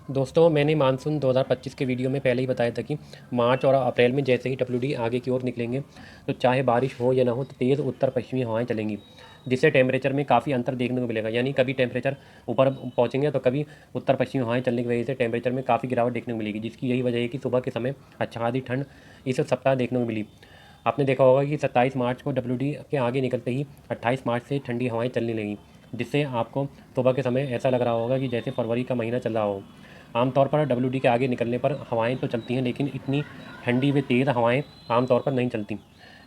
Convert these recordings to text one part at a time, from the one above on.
दोस्तों मैंने मानसून 2025 के वीडियो में पहले ही बताया था कि मार्च और अप्रैल में जैसे ही डब्ल्यूडी आगे की ओर निकलेंगे तो चाहे बारिश हो या ना हो तो तेज़ उत्तर पश्चिमी हवाएं चलेंगी, जिससे टेम्परेचर में काफ़ी अंतर देखने को मिलेगा। यानी कभी टेम्परेचर ऊपर पहुंचेंगे तो कभी उत्तर पश्चिमी हवाएं चलने की वजह से टेम्परेचर में काफ़ी गिरावट देखने को मिलेगी, जिसकी यही वजह है कि सुबह के समय अच्छा खासी ठंड इस सप्ताह देखने को मिली। आपने देखा होगा कि 27 मार्च को डब्ल्यूडी के आगे निकलते ही 28 मार्च से ठंडी हवाएं चलने लगीं, जिससे आपको सुबह के समय ऐसा लग रहा होगा कि जैसे फरवरी का महीना चल रहा हो। आमतौर पर डब्ल्यूडी के आगे निकलने पर हवाएं तो चलती हैं, लेकिन इतनी ठंडी व तेज़ हवाएं आमतौर पर नहीं चलती।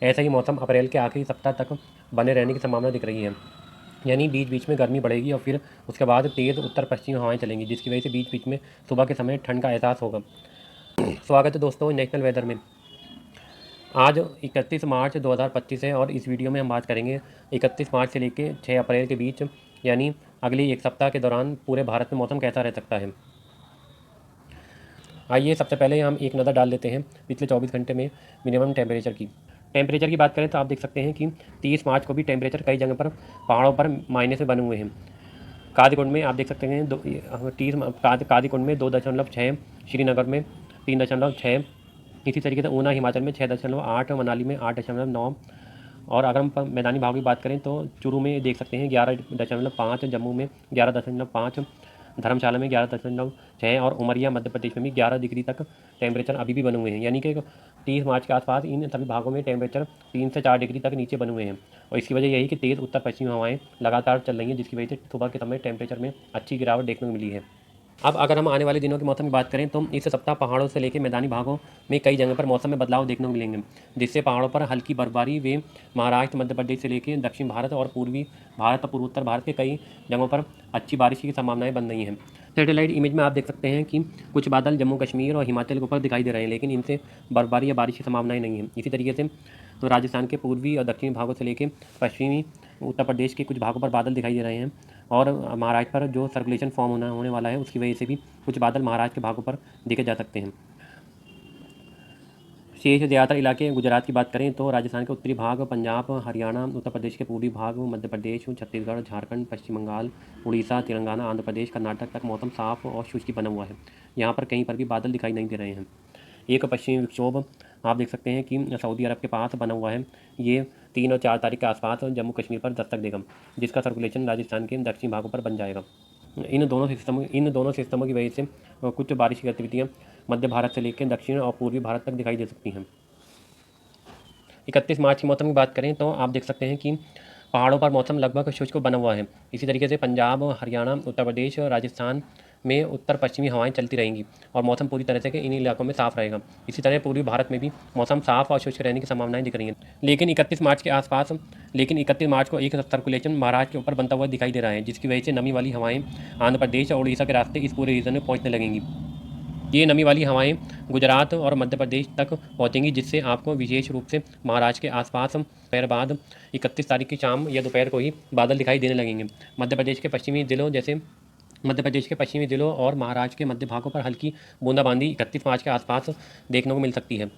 ऐसा ही मौसम अप्रैल के आखिरी सप्ताह तक बने रहने की संभावना दिख रही है। यानी बीच बीच में गर्मी बढ़ेगी और फिर उसके बाद तेज़ उत्तर पश्चिमी हवाएं चलेंगी, जिसकी वजह से बीच बीच में सुबह के समय ठंड का एहसास होगा। स्वागत है दोस्तों नेशनल वेदर में। आज 31 मार्च 2025 है और इस वीडियो में हम बात करेंगे 31 मार्च से लेकर 6 अप्रैल के बीच, यानी अगली एक सप्ताह के दौरान पूरे भारत में मौसम कैसा रह सकता है। आइए सबसे पहले हम एक नज़र डाल लेते हैं पिछले 24 घंटे में मिनिमम टेम्परेचर की बात करें तो आप देख सकते हैं कि 30 मार्च को भी टेम्परेचर कई जगह पर पहाड़ों पर माइनस में बने हुए हैं। कादीकुंड में आप देख सकते हैं कादीकुंड में 2.6, श्रीनगर में 3.6, इसी तरीके से ऊना हिमाचल में 6.8, मनाली में 8.9, और अगर हम मैदानी भागों की बात करें तो चूरू में देख सकते हैं 11.5, जम्मू में 11.5, धर्मशाला में 11.6 और उमरिया मध्य प्रदेश में भी 11 डिग्री तक टेम्परेचर अभी भी बने हुए हैं। यानी कि 30 मार्च के आसपास इन सभी भागों में टेम्परेचर 3 से 4 डिग्री तक नीचे बने हुए हैं, और इसकी वजह यही कि तेज़ उत्तर पश्चिमी हवाएं लगातार चल रही हैं, जिसकी वजह से सुबह के समय टेम्परेचर में अच्छी गिरावट देखने को मिली है। अब अगर हम आने वाले दिनों के मौसम की बात करें तो इस सप्ताह पहाड़ों से लेकर मैदानी भागों में कई जगह पर मौसम में बदलाव देखने को मिलेंगे, जिससे पहाड़ों पर हल्की बर्फबारी व महाराष्ट्र मध्य प्रदेश से लेकर दक्षिण भारत और पूर्वी भारत और पूर्वोत्तर भारत के कई जगहों पर अच्छी बारिश की संभावनाएं बन रही हैं। सैटेलाइट इमेज में आप देख सकते हैं कि कुछ बादल जम्मू कश्मीर और हिमाचल के ऊपर दिखाई दे रहे हैं, लेकिन इनसे बर्फबारी या बारिश की संभावनाएं नहीं है। इसी तरीके से तो राजस्थान के पूर्वी और दक्षिणी भागों से लेकर पश्चिमी उत्तर प्रदेश के कुछ भागों पर बादल दिखाई दे रहे हैं, और महाराष्ट्र पर जो सर्कुलेशन फॉर्म होने वाला है उसकी वजह से भी कुछ बादल महाराष्ट्र के भागों पर देखे जा सकते हैं। शेष ज़्यादातर इलाके गुजरात की बात करें तो राजस्थान के उत्तरी भाग, पंजाब, हरियाणा, उत्तर प्रदेश के पूर्वी भाग, मध्य प्रदेश, छत्तीसगढ़, झारखंड, पश्चिम बंगाल, उड़ीसा, तेलंगाना, आंध्र प्रदेश, कर्नाटक तक मौसम साफ और शुष्क बना हुआ है। यहाँ पर कहीं पर भी बादल दिखाई नहीं दे रहे हैं। एक पश्चिमी विक्षोभ आप देख सकते हैं कि सऊदी अरब के पास बना हुआ है। ये 3 और 4 तारीख के आसपास जम्मू कश्मीर पर दस्तक देगा, जिसका सर्कुलेशन राजस्थान के दक्षिणी भागों पर बन जाएगा। इन दोनों सिस्टमों की वजह से कुछ बारिश की गतिविधियाँ मध्य भारत से लेकर दक्षिण और पूर्वी भारत तक दिखाई दे सकती हैं। 31 मार्च की मौसम की बात करें तो आप देख सकते हैं कि पहाड़ों पर मौसम लगभग शुष्क बना हुआ है। इसी तरीके से पंजाब, हरियाणा, उत्तर प्रदेश और राजस्थान में उत्तर पश्चिमी हवाएं चलती रहेंगी और मौसम पूरी तरह से इन इलाकों में साफ रहेगा। इसी तरह पूर्वी भारत में भी मौसम साफ और शुष्क रहने की संभावनाएं दिख रही हैं। लेकिन 31 मार्च को एक सर्कुलेशन महाराष्ट्र के ऊपर बनता हुआ दिखाई दे रहा है, जिसकी वजह से नमी वाली हवाएं आंध्र प्रदेश और उड़ीसा के रास्ते इस पूरे रीजन में पहुँचने लगेंगी। ये नमी वाली हवाएं गुजरात और मध्य प्रदेश तक पहुंचेंगी, जिससे आपको विशेष रूप से महाराष्ट्र के आसपास दोपहर बाद 31 तारीख की शाम या दोपहर को ही बादल दिखाई देने लगेंगे। मध्य प्रदेश के पश्चिमी जिलों और महाराष्ट्र के मध्य भागों पर हल्की बूंदाबांदी 31 मार्च के आसपास देखने को मिल सकती है।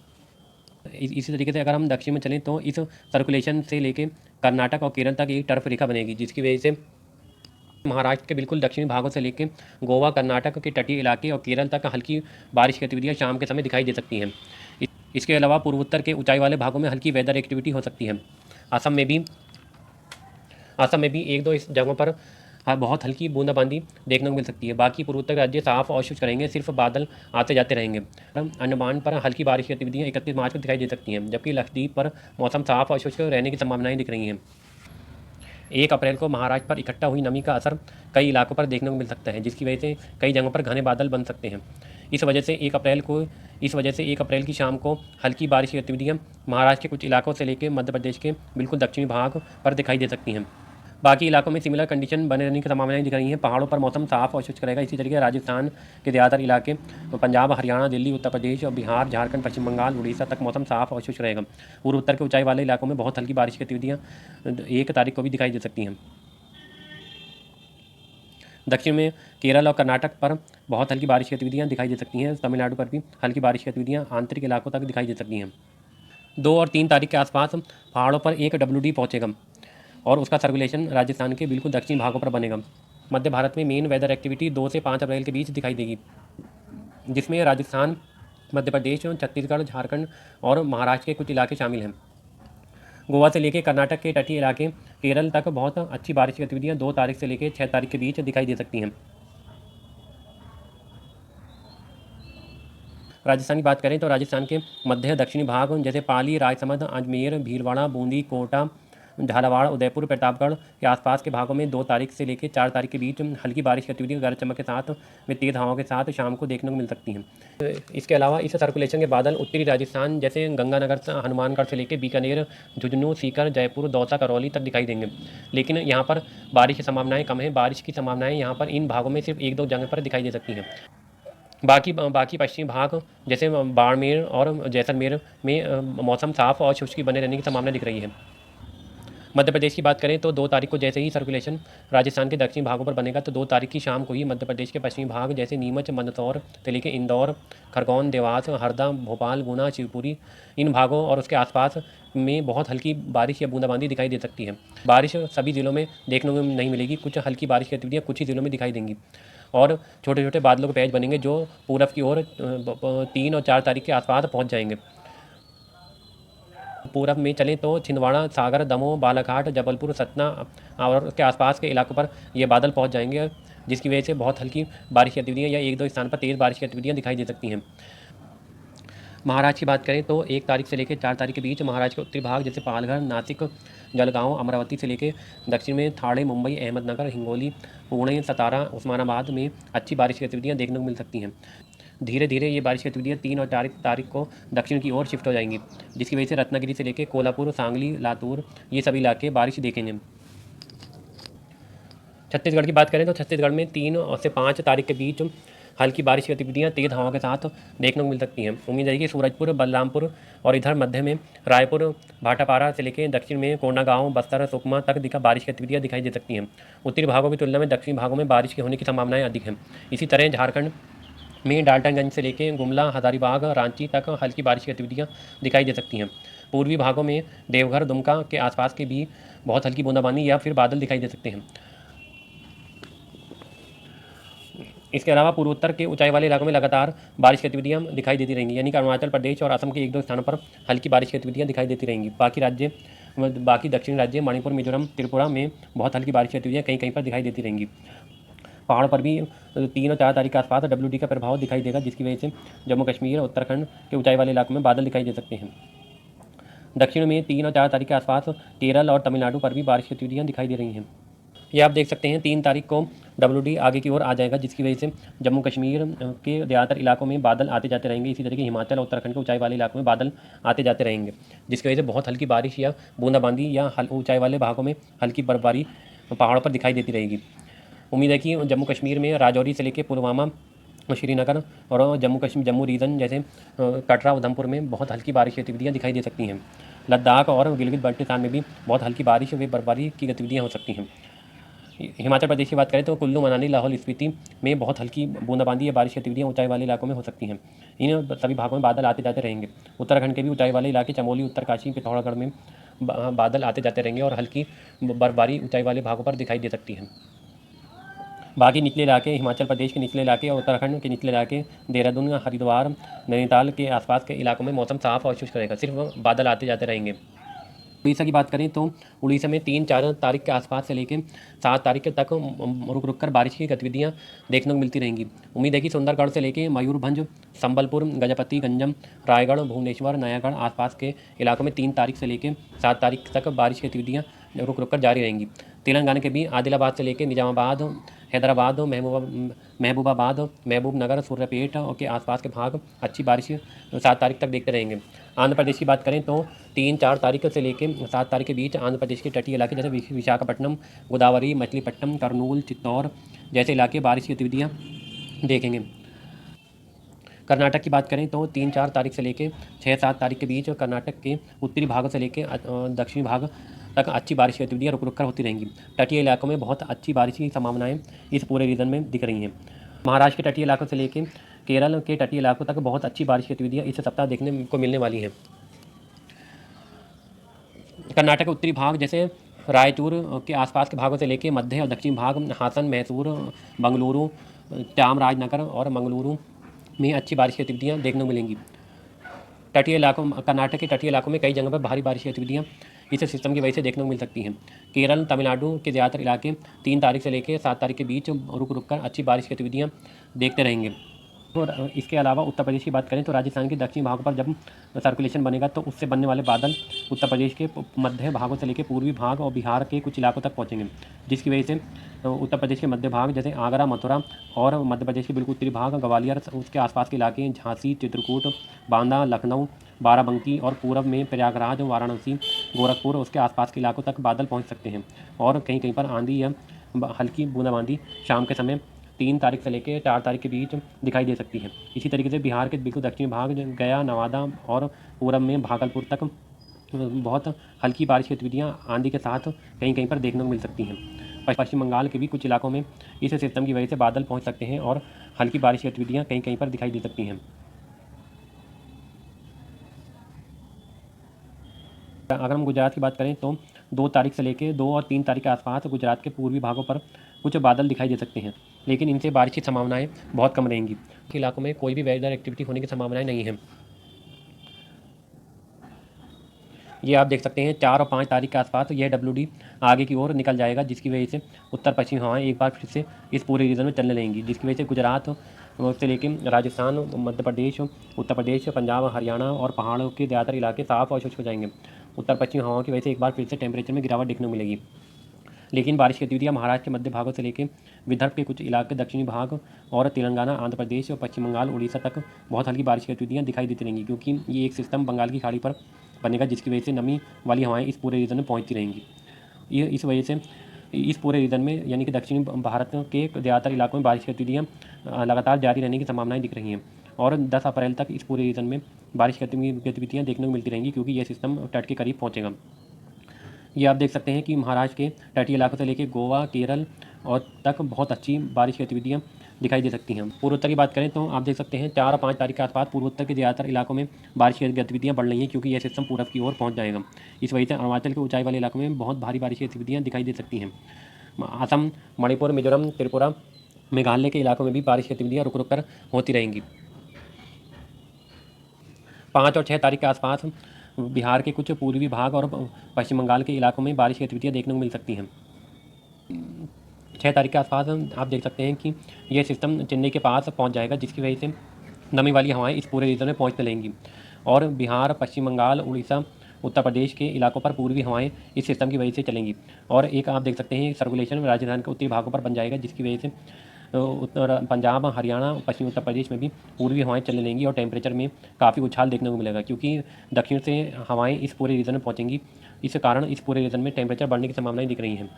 इसी तरीके से अगर हम दक्षिण में चलें तो इस सर्कुलेशन से लेकर कर्नाटक और केरल तक एक टर्फ रेखा बनेगी, जिसकी वजह से महाराष्ट्र के बिल्कुल दक्षिणी भागों से लेकर गोवा, कर्नाटक के तटीय इलाके और केरल तक हल्की बारिश की गतिविधियाँ शाम के समय दिखाई दे सकती हैं। इसके अलावा पूर्वोत्तर के ऊंचाई वाले भागों में हल्की वेदर एक्टिविटी हो सकती है। असम में भी एक दो इस जगहों पर बहुत हल्की बूंदाबांदी देखने को मिल सकती है। बाकी पूर्वोत्तर राज्य साफ और शुष्क रहेंगे, सिर्फ बादल आते जाते रहेंगे। अंडमान पर हल्की बारिश की गतिविधियाँ 31 मार्च को दिखाई दे सकती हैं, जबकि लक्षद्वीप पर मौसम साफ और शुष्क रहने की संभावनाएं दिख रही हैं। 1 अप्रैल को महाराष्ट्र पर इकट्ठा हुई नमी का असर कई इलाकों पर देखने को मिल सकता है, जिसकी वजह से कई जगहों पर घने बादल बन सकते हैं। इस वजह से 1 अप्रैल की शाम को हल्की बारिश की गतिविधियाँ महाराष्ट्र के कुछ इलाकों से लेकर मध्य प्रदेश के बिल्कुल दक्षिणी भाग पर दिखाई दे सकती हैं। बाकी इलाकों में सिमिलर कंडीशन बने रहने की संभावनाएं दिख रही हैं। पहाड़ों पर मौसम साफ और शुष्क रहेगा। इसी तरीके राजस्थान के ज़्यादातर इलाके, पंजाब, हरियाणा, दिल्ली, उत्तर प्रदेश और बिहार, झारखंड, पश्चिम बंगाल, उड़ीसा तक मौसम साफ और शुष्क रहेगा। पूर्व उत्तर के ऊंचाई वाले इलाकों में बहुत हल्की बारिश की गतिविधियाँ 1 तारीख को भी दिखाई दे सकती हैं। दक्षिण में केरल और कर्नाटक पर बहुत हल्की बारिश की गतिविधियाँ दिखाई दे सकती हैं। तमिलनाडु पर भी हल्की बारिश की गतिविधियाँ आंतरिक इलाकों तक दिखाई दे सकती हैं। 2 और 3 तारीख के आसपास पहाड़ों पर एक डब्ल्यूडी पहुँचेगा और उसका सर्कुलेशन राजस्थान के बिल्कुल दक्षिणी भागों पर बनेगा। मध्य भारत में मेन वेदर एक्टिविटी 2 से 5 अप्रैल के बीच दिखाई देगी। जिसमें राजस्थान, मध्य प्रदेश, छत्तीसगढ़, झारखंड और महाराष्ट्र के कुछ इलाके शामिल हैं। गोवा से लेकर कर्नाटक के तटीय इलाके केरल तक बहुत अच्छी बारिश की गतिविधियाँ 2 तारीख से लेकर 6 तारीख के बीच दिखाई दे सकती हैं। राजस्थान की बात करें तो राजस्थान के मध्य दक्षिणी भाग जैसे पाली, राजसमंद, अजमेर, भीलवाड़ा, बूंदी, कोटा, झालावाड़, उदयपुर, प्रतापगढ़ के आसपास के भागों में 2 तारीख से लेकर 4 तारीख के बीच हल्की बारिश की गतिविधि गरज चमक के साथ में तेज़ हवाओं के साथ शाम को देखने को मिल सकती हैं। इसके अलावा इस सर्कुलेशन के बादल उत्तरी राजस्थान जैसे गंगानगर, हनुमानगढ़ से लेकर बीकानेर, झुंझुनू, सीकर, जयपुर, दौसा, करौली तक दिखाई देंगे। लेकिन यहाँ पर बारिश की संभावनाएँ कम है। बारिश की संभावनाएँ यहाँ पर इन भागों में सिर्फ 1-2 जगह पर दिखाई दे सकती हैं। बाकी पश्चिमी भाग जैसे बाड़मेर और जैसलमेर में मौसम साफ और शुष्क बने रहने की संभावना दिख रही है। मध्य प्रदेश की बात करें तो 2 तारीख को जैसे ही सर्कुलेशन राजस्थान के दक्षिणी भागों पर बनेगा तो 2 तारीख की शाम को ही मध्य प्रदेश के पश्चिमी भाग जैसे नीमच, मंदसौर से लेकर इंदौर, खरगोन, देवास, हरदा, भोपाल, गुना, शिवपुरी इन भागों और उसके आसपास में बहुत हल्की बारिश या बूंदाबांदी दिखाई दे सकती है। बारिश सभी ज़िलों में देखने को नहीं मिलेगी। कुछ हल्की बारिश की गतिविधियाँ कुछ ही ज़िलों में दिखाई देंगी और छोटे छोटे बादलों के पैच बनेंगे जो पूरब की ओर 3 और 4 तारीख के आसपास पहुँच जाएंगे। पूरब में चलें तो छिंदवाड़ा, सागर, दमोह, बालाघाट, जबलपुर, सतना और उसके आसपास के इलाकों पर ये बादल पहुंच जाएंगे, जिसकी वजह से बहुत हल्की बारिश की गतिविधियाँ या 1-2 स्थान पर तेज़ बारिश की गतिविधियाँ दिखाई दे सकती हैं। महाराष्ट्र की बात करें तो 1 तारीख से लेकर 4 तारीख के बीच महाराष्ट्र के उत्तरी भाग जैसे पालघर, नासिक, जलगांव, अमरावती से लेकर दक्षिण में ठाणे, मुंबई, अहमदनगर, हिंगोली, पुणे, सतारा, उस्मानाबाद में अच्छी बारिश की गतिविधियाँ देखने को मिल सकती हैं। धीरे धीरे ये बारिश की गतिविधियाँ 3 और 4 तारीख को दक्षिण की ओर शिफ्ट हो जाएंगी, जिसकी वजह से रत्नागिरी से लेकर कोल्हापुर, सांगली, लातूर ये सभी इलाके बारिश देखेंगे। छत्तीसगढ़ की बात करें तो छत्तीसगढ़ में 3 से 5 तारीख के बीच हल्की बारिश की गतिविधियाँ तेज़ हवाओं के साथ देखने को मिल सकती हैं। उम्मीद है कि सूरजपुर, बलरामपुर और इधर मध्य में रायपुर, भाटापारा से लेकर दक्षिण में कोंडागांव, बस्तर, सुकमा तक बारिश की गतिविधियाँ दिखाई दे सकती हैं। उत्तरी भागों की तुलना में दक्षिणी भागों में बारिश के होने की संभावनाएं अधिक हैं। इसी तरह झारखंड में डाल्टनगंज से लेकर गुमला, हजारीबाग, रांची तक हल्की बारिश की गतिविधियाँ दिखाई दे सकती हैं। पूर्वी भागों में देवघर, दुमका के आसपास के भी बहुत हल्की बूंदाबांदी या फिर बादल दिखाई दे सकते हैं। इसके अलावा पूर्वोत्तर के ऊंचाई वाले इलाकों में लगातार बारिश की गतिविधियाँ दिखाई देती रहेंगी, यानी कि अरुणाचल प्रदेश और असम के 1-2 स्थानों पर हल्की बारिश की गतिविधियाँ दिखाई देती रहेंगी। बाकी दक्षिणी राज्य मणिपुर, मिजोरम, त्रिपुरा में बहुत हल्की बारिश की गतिविधियाँ कहीं कहीं पर दिखाई देती रहेंगी। पहाड़ों पर भी 3 और 4 तारीख के आसपास WD का प्रभाव दिखाई देगा, जिसकी वजह से जम्मू कश्मीर और उत्तराखंड के ऊंचाई वाले इलाकों में बादल दिखाई दे सकते हैं। दक्षिण में 3 और 4 तारीख के आसपास केरल और तमिलनाडु पर भी बारिश की गतिविधियाँ दिखाई दे रही हैं। ये आप देख सकते हैं 3 तारीख को WD आगे की ओर आ जाएगा, जिसकी वजह से जम्मू कश्मीर के ज़्यादातर इलाकों में बादल आते जाते रहेंगे। इसी तरीके हिमाचल और उत्तराखंड के ऊंचाई वाले इलाकों में बादल आते जाते रहेंगे, जिसकी वजह से बहुत हल्की बारिश या बूंदाबांदी या ऊंचाई वाले भागों में हल्की बर्फबारी पहाड़ों पर दिखाई देती रहेगी। उम्मीद है कि जम्मू कश्मीर में राजौरी से लेकर पुलवामा, श्रीनगर और जम्मू रीजन जैसे कटरा, उधमपुर में बहुत हल्की बारिश की गतिविधियाँ दिखाई दे सकती हैं। लद्दाख और गिलगित बाल्टिस्तान में भी बहुत हल्की बारिश व बर्फबारी की गतिविधियाँ हो सकती हैं। हिमाचल प्रदेश की बात करें तो कुल्लू, मनाली, लाहौल स्पीति में बहुत हल्की बूंदाबांदी या बारिश की गतिविधियाँ ऊंचाई वाले इलाकों में हो सकती हैं। इन सभी भागों में बादल आते जाते रहेंगे। उत्तराखंड के भी ऊंचाई वाले इलाके चमोली, उत्तरकाशी, पिथौरागढ़ में बादल आते जाते रहेंगे और हल्की बर्फबारी ऊंचाई वाले भागों पर दिखाई दे सकती है। बाकी निचले इलाके, हिमाचल प्रदेश के निचले इलाके और उत्तराखंड के निचले इलाके, देहरादून, हरिद्वार, नैनीताल के आसपास के इलाकों में मौसम साफ और शुष्क रहेगा, सिर्फ बादल आते जाते रहेंगे। उड़ीसा की बात करें तो उड़ीसा में 3-4 तारीख के आसपास से लेकर 7 तारीख तक रुक रुक कर बारिश की गतिविधियाँ देखने को मिलती रहेंगी। उम्मीद है कि सुंदरगढ़ से लेकर मयूरभंज, संबलपुर, गजपति, गंजम, रायगढ़, भुवनेश्वर, नयागढ़ आसपास के इलाकों में 3 तारीख से लेकर 7 तारीख तक बारिश की गतिविधियाँ रुक रुक कर जारी रहेंगी। तेलंगाना के भी आदिलाबाद से लेकर निजामाबाद, हैदराबाद, महबूबाबाद, महबूबनगर, सूर्यापेट के आसपास के भाग अच्छी बारिश 7 तारीख तक देखते रहेंगे। आंध्र प्रदेश की बात करें तो 3-4 तारीख से लेकर 7 तारीख के बीच आंध्र प्रदेश के तटीय इलाके जैसे विशाखापट्टनम, गोदावरी, मछलीपट्टनम, कर्नूल, चित्तौड़ जैसे इलाके बारिश की गतिविधियाँ देखेंगे। कर्नाटक की बात करें तो 3-4 तारीख से लेकर 6-7 तारीख के बीच कर्नाटक के उत्तरी भाग से लेकर दक्षिणी भाग तक अच्छी बारिश की गतिविधियाँ रुक रुक कर होती रहेंगी। तटीय इलाकों में बहुत अच्छी बारिश की संभावनाएं इस पूरे रीजन में दिख रही हैं। महाराष्ट्र के तटीय इलाकों से लेकर केरल के तटीय इलाकों तक बहुत अच्छी बारिश की गतिविधियाँ इस सप्ताह देखने को मिलने वाली हैं। कर्नाटक के उत्तरी भाग जैसे रायचूर के आसपास के भागों से लेकर मध्य और दक्षिणी भाग, हासन, मैसूर, बंगलुरु, चामराजनगर और मंगलुरु में अच्छी बारिश की गतिविधियाँ देखने को मिलेंगी। तटीय इलाकों कर्नाटक के तटीय इलाकों में कई जगहों पर भारी बारिश की गतिविधियाँ इस सिस्टम की वजह से देखने को मिल सकती हैं। केरल तमिलनाडु के ज़्यादातर इलाके 3 तारीख से लेकर 7 तारीख के बीच रुक रुक कर अच्छी बारिश की गतिविधियाँ देखते रहेंगे। और इसके अलावा उत्तर प्रदेश की बात करें तो राजस्थान के दक्षिणी भागों पर जब सर्कुलेशन बनेगा तो उससे बनने वाले बादल उत्तर प्रदेश के मध्य भागों से लेकर पूर्वी भाग और बिहार के कुछ इलाकों तक पहुंचेंगे, जिसकी वजह से उत्तर प्रदेश के मध्य भाग जैसे आगरा, मथुरा और मध्य प्रदेश के बिल्कुल उत्तरी भाग, ग्वालियर, उसके आसपास के इलाके, झांसी, चित्रकूट, बांदा, लखनऊ, बाराबंकी और पूरब में प्रयागराज, वाराणसी, गोरखपुर, उसके आसपास के इलाकों तक बादल पहुँच सकते हैं। और कहीं कहीं पर आंधी या हल्की बूंदाबांदी शाम के समय 3 तारीख से लेकर 4 तारीख के बीच दिखाई दे सकती है। इसी तरीके से बिहार के बिल्कुल दक्षिणी भाग गया, नवादा और पूरब में भागलपुर तक बहुत हल्की बारिश की गतिविधियाँ आंधी के साथ कहीं कहीं पर देखने को मिल सकती हैं। पश्चिम बंगाल के भी कुछ इलाकों में इस सिस्टम की वजह से बादल पहुंच सकते हैं और हल्की बारिश की गतिविधियाँ कहीं कहीं पर दिखाई दे सकती हैं। अगर हम गुजरात की बात करें तो 2 तारीख से लेकर 2 और 3 तारीख के आसपास गुजरात के पूर्वी भागों पर कुछ बादल दिखाई दे सकते हैं, लेकिन इनसे बारिश की संभावनाएं बहुत कम रहेंगी। इलाकों में कोई भी वेदर एक्टिविटी होने की संभावनाएं नहीं है। ये आप देख सकते हैं 4 और 5 तारीख के आसपास यह WD आगे की ओर निकल जाएगा, जिसकी वजह से उत्तर पश्चिमी हवाएं एक बार फिर से इस पूरे रीजन में चलने लगेंगी, जिसकी वजह से गुजरात से लेकर राजस्थान, मध्य प्रदेश, उत्तर प्रदेश, पंजाब, हरियाणा और पहाड़ों के ज़्यादातर इलाके साफ और शुष्क हो जाएंगे। उत्तर पश्चिमी हवाओं की वजह से एक बार फिर से टेम्परेचर में गिरावट देखने को मिलेगी, लेकिन बारिश की गतिविधियाँ महाराष्ट्र के मध्य भागों से लेकर विदर्भ के कुछ इलाके, दक्षिणी भाग और तेलंगाना, आंध्र प्रदेश और पश्चिम बंगाल, उड़ीसा तक बहुत हल्की बारिश की गतिविधियाँ दिखाई देती रहेंगी, क्योंकि ये एक सिस्टम बंगाल की खाड़ी पर बनेगा, जिसकी वजह से नमी वाली हवाएं इस पूरे रीजन में पहुंचती रहेंगी। ये इस वजह से इस पूरे रीजन में यानी कि दक्षिणी भारत के ज़्यादातर इलाकों में बारिश की गतिविधियाँ लगातार जारी रहने की संभावनाएं दिख रही हैं और 10 अप्रैल तक इस पूरे रीजन में बारिश की गतिविधियाँ देखने को मिलती रहेंगी, क्योंकि यह सिस्टम तट के करीब पहुँचेगा। ये आप देख सकते हैं कि महाराष्ट्र के तटीय इलाकों से लेकर गोवा, केरल और तक बहुत अच्छी बारिश की गतिविधियाँ दिखाई दे सकती हैं। पूर्वोत्तर की बात करें तो आप देख सकते हैं 4 और 5 तारीख के आसपास पूर्वोत्तर के ज़्यादातर इलाकों में बारिश की गतिविधियाँ बढ़ रही हैं, क्योंकि यह सिस्टम पूरब की ओर पहुँच जाएगा। इस वजह से अरुणाचल के ऊंचाई वाले इलाकों में बहुत भारी बारिश की गतिविधियाँ दिखाई दे सकती हैं। असम, मणिपुर, मिजोरम, त्रिपुरा, मेघालय के इलाकों में भी बारिश की गतिविधियाँ रुक रुक कर होती रहेंगी। 5 और 6 तारीख के आसपास बिहार के कुछ पूर्वी भाग और पश्चिम बंगाल के इलाकों में बारिश की गतिविधियाँ देखने को मिल सकती हैं। 6 तारीख के आसपास आप देख सकते हैं कि यह सिस्टम चेन्नई के पास पहुंच जाएगा, जिसकी वजह से नमी वाली हवाएं इस पूरे रीजन में पहुंचने लगेंगी और बिहार, पश्चिम बंगाल, उड़ीसा, उत्तर प्रदेश के इलाकों पर पूर्वी हवाएं इस सिस्टम की वजह से चलेंगी। और एक आप देख सकते हैं सर्कुलेशन राजस्थान के उत्तरी भागों पर बन जाएगा, जिसकी वजह से उत्तर पंजाब, हरियाणा, पश्चिमी उत्तर प्रदेश में भी पूर्वी हवाएं चलने लगेंगी और टेम्परेचर में काफ़ी उछाल देखने को मिलेगा, क्योंकि दक्षिण से हवाएं इस पूरे रीजन में पहुंचेंगी। इस कारण इस पूरे रीजन में टेम्परेचर बढ़ने की संभावनाएं दिख रही हैं।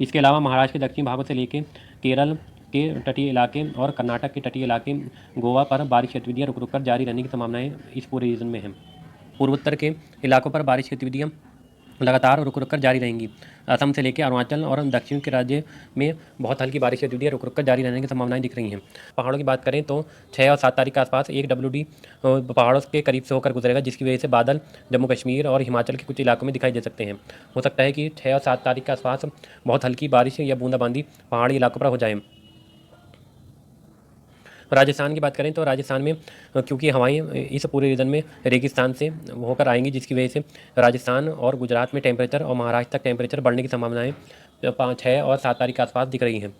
इसके अलावा महाराष्ट्र के दक्षिणी भागों से लेकर केरल के तटीय इलाके और कर्नाटक के तटीय इलाके, गोवा पर बारिश की गतिविधियाँ रुक रुक कर जारी रहने की संभावनाएं इस पूरे रीजन में हैं। पूर्वोत्तर के इलाकों पर बारिश की गतिविधियाँ लगातार रुक रुक कर जारी रहेंगी। असम से लेकर अरुणाचल और दक्षिण के राज्य में बहुत हल्की बारिश की गतिविधियाँ रुक रुक कर जारी रहने की संभावनाएं दिख रही हैं। पहाड़ों की बात करें तो 6 और 7 तारीख के आसपास एक WD पहाड़ों के करीब से होकर गुजरेगा, जिसकी वजह से बादल जम्मू कश्मीर और हिमाचल के कुछ इलाकों में दिखाई दे सकते हैं। हो सकता है कि 6 और 7 तारीख के आसपास बहुत हल्की बारिश या बूंदाबांदी पहाड़ी इलाकों पर हो जाए। राजस्थान की बात करें तो राजस्थान में क्योंकि हवाएं इस पूरे रीजन में रेगिस्तान से होकर आएंगी, जिसकी वजह से राजस्थान और गुजरात में टेम्परेचर और महाराष्ट्र तक टेम्परेचर बढ़ने की संभावनाएं 6 और 7 तारीख के आसपास दिख रही हैं।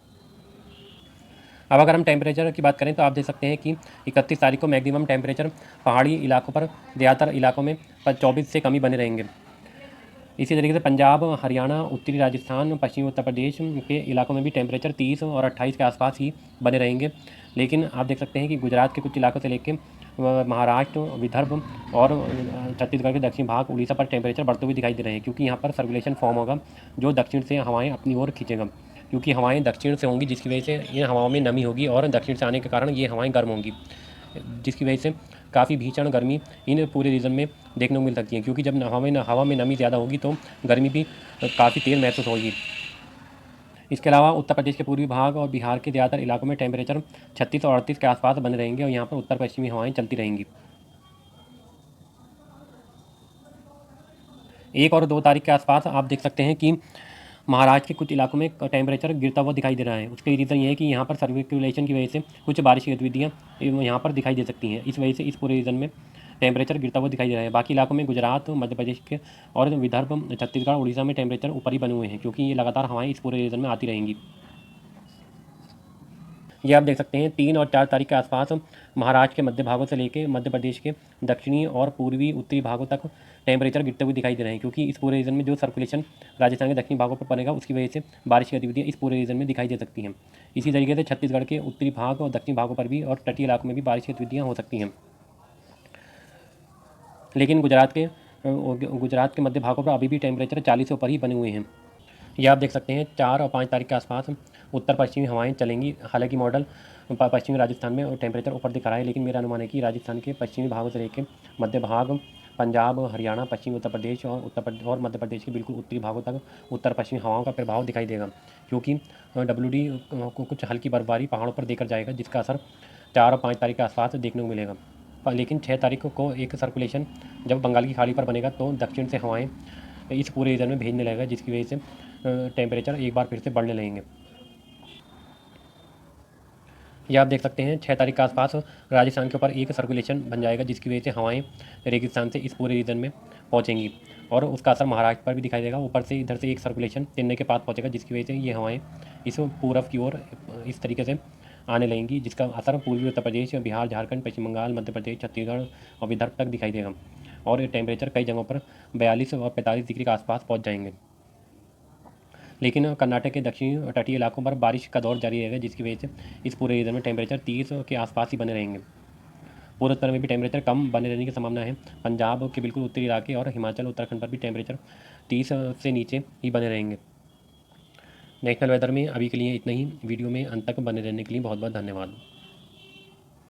अब अगर हम टेम्परेचर की बात करें तो आप देख सकते हैं कि 31 तारीख को मैक्सिमम टेम्परेचर पहाड़ी इलाकों पर ज़्यादातर इलाकों में 24 से कम ही बने रहेंगे। इसी तरीके से पंजाब, हरियाणा, उत्तरी राजस्थान, पश्चिमी उत्तर प्रदेश के इलाकों में भी टेम्परेचर 30 और 28 के आसपास ही बने रहेंगे। लेकिन आप देख सकते हैं कि गुजरात के कुछ इलाकों से लेकर महाराष्ट्र, विदर्भ और छत्तीसगढ़ के दक्षिण भाग, उड़ीसा पर टेम्परेचर बढ़ते हुए दिखाई दे रहे हैं, क्योंकि यहाँ पर सर्कुलेशन फॉर्म होगा जो दक्षिण से हवाएं अपनी ओर खींचेगा। क्योंकि हवाएं दक्षिण से होंगी, जिसकी वजह से इन हवाओं में नमी होगी और दक्षिण से आने के कारण ये हवाएं गर्म होंगी, जिसकी वजह से काफ़ी भीषण गर्मी इन पूरे रीजन में देखने को मिल सकती है। क्योंकि जब हवा में नमी ज़्यादा होगी तो गर्मी भी काफ़ी तेज़ महसूस होगी। इसके अलावा उत्तर प्रदेश के पूर्वी भाग और बिहार के ज़्यादातर इलाकों में टेम्परेचर 36 और 38 के आसपास बने रहेंगे और यहाँ पर उत्तर पश्चिमी हवाएं चलती रहेंगी। 1 और 2 तारीख के आसपास आप देख सकते हैं कि महाराष्ट्र के कुछ इलाकों में टेम्परेचर गिरता हुआ दिखाई दे रहा है। उसके रीज़न ये है कि यहाँ पर सर्कुलेशन की वजह से कुछ बारिश की गतिविधियाँ यहाँ पर दिखाई दे सकती हैं। इस वजह से इस पूरे रीजन में टेम्परेचर गिरता हुआ दिखाई दे रहा है। बाकी इलाकों में गुजरात, मध्य प्रदेश के और विदर्भ, छत्तीसगढ़, उड़ीसा में टेम्परेचर ऊपर ही बने हुए हैं, क्योंकि ये लगातार हवाएं इस पूरे रीजन में आती रहेंगी। ये आप देख सकते हैं 3 और 4 तारीख के आसपास महाराष्ट्र के मध्य भागों से लेकर मध्य प्रदेश के दक्षिणी और पूर्वी उत्तरी भागों तक टेम्परेचर गिरते हुए दिखाई दे रहे हैं, क्योंकि इस पूरे रीजन में जो सर्कुलेशन राजस्थान के दक्षिणी भागों पर बनेगा उसकी वजह से बारिश की गतिविधियाँ इस पूरे रीजन में दिखाई दे सकती हैं। इसी तरीके से छत्तीसगढ़ के उत्तरी भाग और दक्षिणी भागों पर भी और तटीय इलाकों में भी बारिश की गतिविधियाँ हो सकती हैं। लेकिन गुजरात के मध्य भागों पर अभी भी टेम्परेचर 40 से ऊपर ही बने हुए हैं। यह आप देख सकते हैं 4 और 5 तारीख के आसपास उत्तर पश्चिमी हवाएं चलेंगी। हालांकि मॉडल पश्चिमी राजस्थान में टेम्परेचर ऊपर दिखा रहा है, लेकिन मेरा अनुमान है कि राजस्थान के पश्चिमी भागों से लेकर मध्य भाग, पंजाब, हरियाणा, पश्चिमी उत्तर प्रदेश और मध्य प्रदेश के बिल्कुल उत्तरी भागों तक उत्तर पश्चिमी हवाओं का प्रभाव दिखाई देगा, क्योंकि WD को कुछ हल्की बर्फबारी पहाड़ों पर देकर जाएगा, जिसका असर 4 और 5 तारीख के आसपास देखने को मिलेगा। लेकिन 6 तारीख को एक सर्कुलेशन जब बंगाल की खाड़ी पर बनेगा तो दक्षिण से हवाएं इस पूरे रीजन में भेजने लगेगा, जिसकी वजह से टेम्परेचर एक बार फिर से बढ़ने लगेंगे। यह आप देख सकते हैं 6 तारीख के आसपास राजस्थान के ऊपर एक सर्कुलेशन बन जाएगा, जिसकी वजह से हवाएं रेगिस्तान से इस पूरे रीजन में पहुंचेंगी और उसका असर महाराष्ट्र पर भी दिखाई देगा। ऊपर से इधर से एक सर्कुलेशन चेन्नई के पास पहुंचेगा, जिसकी वजह से ये हवाएं इस पूरब की ओर इस तरीके से आने लगेंगी, जिसका असर पूर्वी उत्तर प्रदेश, बिहार, झारखंड, पश्चिम बंगाल, मध्य प्रदेश, छत्तीसगढ़ और विदर्भ तक दिखाई देगा और टेम्परेचर कई जगहों पर 42 और 45 डिग्री के आसपास पहुँच जाएंगे। लेकिन कर्नाटक के दक्षिणी तटीय इलाकों पर बारिश का दौर जारी रहेगा, जिसकी वजह से इस पूरे रीजन में टेम्परेचर 30 के आसपास ही बने रहेंगे। पूर्व उत्तर में भी टेम्परेचर कम बने रहने की संभावना है। पंजाब के बिल्कुल उत्तरी इलाके और हिमाचल, उत्तराखंड पर भी टेम्परेचर 30 से नीचे ही बने रहेंगे। नेशनल वेदर में अभी के लिए इतना ही। वीडियो में अंत तक बने रहने के लिए बहुत बहुत धन्यवाद।